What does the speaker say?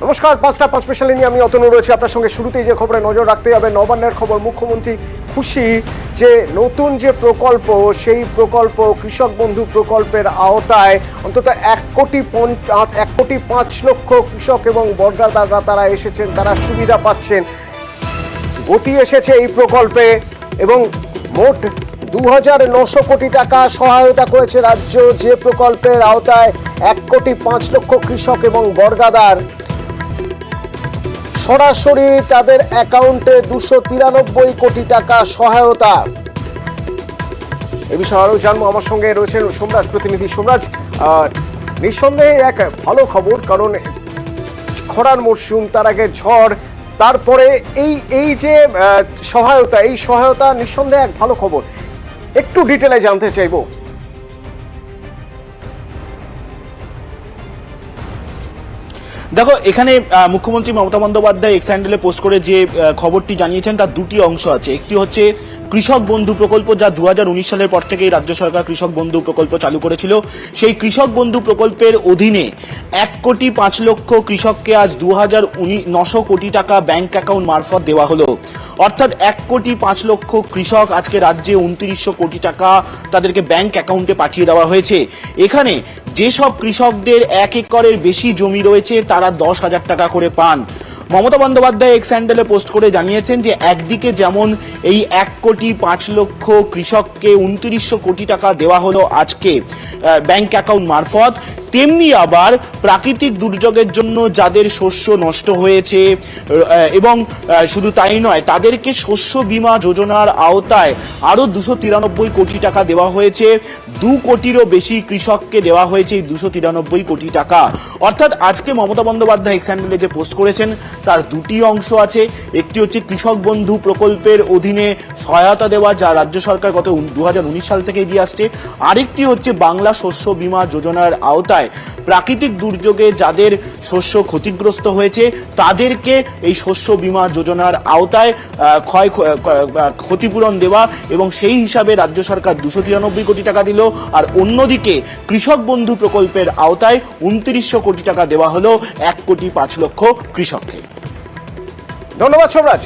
নমস্কার, ৫টা ৫ স্পেশালে নিয়ে আমি অতনু রয়েছে আপনার সঙ্গে। শুরুতেই যে খবরে নজর রাখতে হবে, নবান্নের খবর। মুখ্যমন্ত্রী খুশি যে নতুন যে প্রকল্প, সেই প্রকল্প কৃষক বন্ধু প্রকল্পের আওতায় অন্তত ১,৫,০০,০০০ কৃষক এবং বর্গাদাররা তারা এসেছেন, তারা সুবিধা পাচ্ছেন। গতি এসেছে এই প্রকল্পে এবং মোট ২,৯০০ কোটি টাকা সহায়তা করেছে রাজ্য। যে প্রকল্পের আওতায় ১,৫,০০,০০০ কৃষক এবং বর্গাদার সরাসরি তাদের অ্যাকাউন্টে ২৯৩ কোটি টাকা সহায়তা। এ বিষয়ে আরো জানবো। আমার সঙ্গে রয়েছেন সোমরাজ প্রতিনিধি। সোমরাজ, নিঃসন্দেহে এক ভালো খবর, কারণ খরার মরশুম, তার আগে ঝড়, তারপরে এই যে সহায়তা, এই সহায়তা নিঃসন্দেহে এক ভালো খবর। একটু ডিটেলে জানতে চাইবো। দেখো, এখানে মুখ্যমন্ত্রী মমতা বন্দ্যোপাধ্যায় এক্স হ্যান্ডেলে পোস্ট করে যে খবরটি জানিয়েছেন তার দুটি অংশ আছে। একটি হচ্ছে কৃষক বন্ধু প্রকল্প, যা ২০১৯ সালের পর থেকেই রাজ্য সরকার কৃষক বন্ধু প্রকল্প চালু করেছিল। সেই কৃষক বন্ধু প্রকল্পের অধীনে ১,৫,০০,০০০ কৃষককে আজ ২,৯০০ কোটি টাকা ব্যাংক অ্যাকাউন্ট মারফত দেওয়া হলো। অর্থাৎ ১,৫,০০,০০০ কৃষক আজকে রাজ্যে ২৯০০ কোটি টাকা তাদেরকে ব্যাংক অ্যাকাউন্টে পাঠিয়ে দেওয়া হয়েছে। এখানে যেসব কৃষকদের ১ একরের বেশি জমি রয়েছে তারা ১০,০০০ টাকা করে পান। মমতা বন্দ্যোপাধ্যায় এক্স হ্যান্ডেলে পোস্ট করে জানিয়েছেন যে একদিকে যেমন এই ১,৫,০০,০০০ কৃষককে ২৯০০ কোটি টাকা দেওয়া হলো আজকে ব্যাংক অ্যাকাউন্ট মারফত, তেমনি আবার প্রাকৃতিক দুর্যোগের জন্য যাদের শস্য নষ্ট হয়েছে এবং শুধু তাই নয়, তাদেরকে শস্য বীমা যোজনার আওতায় আরো ২৯৩ কোটি টাকা দেওয়া হয়েছে। ২ কোটিরও বেশি কৃষককে দেওয়া হয়েছে এই ২৯৩ কোটি টাকা। অর্থাৎ আজকে মমতা বন্দ্যোপাধ্যায় এক্স হ্যান্ডেলে যে পোস্ট করেছেন তার দুটি অংশ আছে। একটি হচ্ছে কৃষক বন্ধু প্রকল্পের অধীনে সহায়তা দেওয়া, যা রাজ্য সরকার গত ২০১৯ সাল থেকে দিয়ে আসছে। আরেকটি হচ্ছে বাংলা শস্য বীমা যোজনার আওতায় প্রাকৃতিক দুর্যোগে যাদের শস্য ক্ষতিগ্রস্ত হয়েছে তাদেরকে এই শস্য বীমা যোজনার আওতায় ক্ষতিপূরণ দেওয়া, এবং সেই হিসাবে রাজ্য সরকার ২৯৩ কোটি টাকা দিল। আর অন্যদিকে কৃষক বন্ধু প্রকল্পের আওতায় ২৯০০ কোটি টাকা দেওয়া হলো ১,৫,০০,০০০ কৃষককে। ধন্যবাদ সোমরাজ।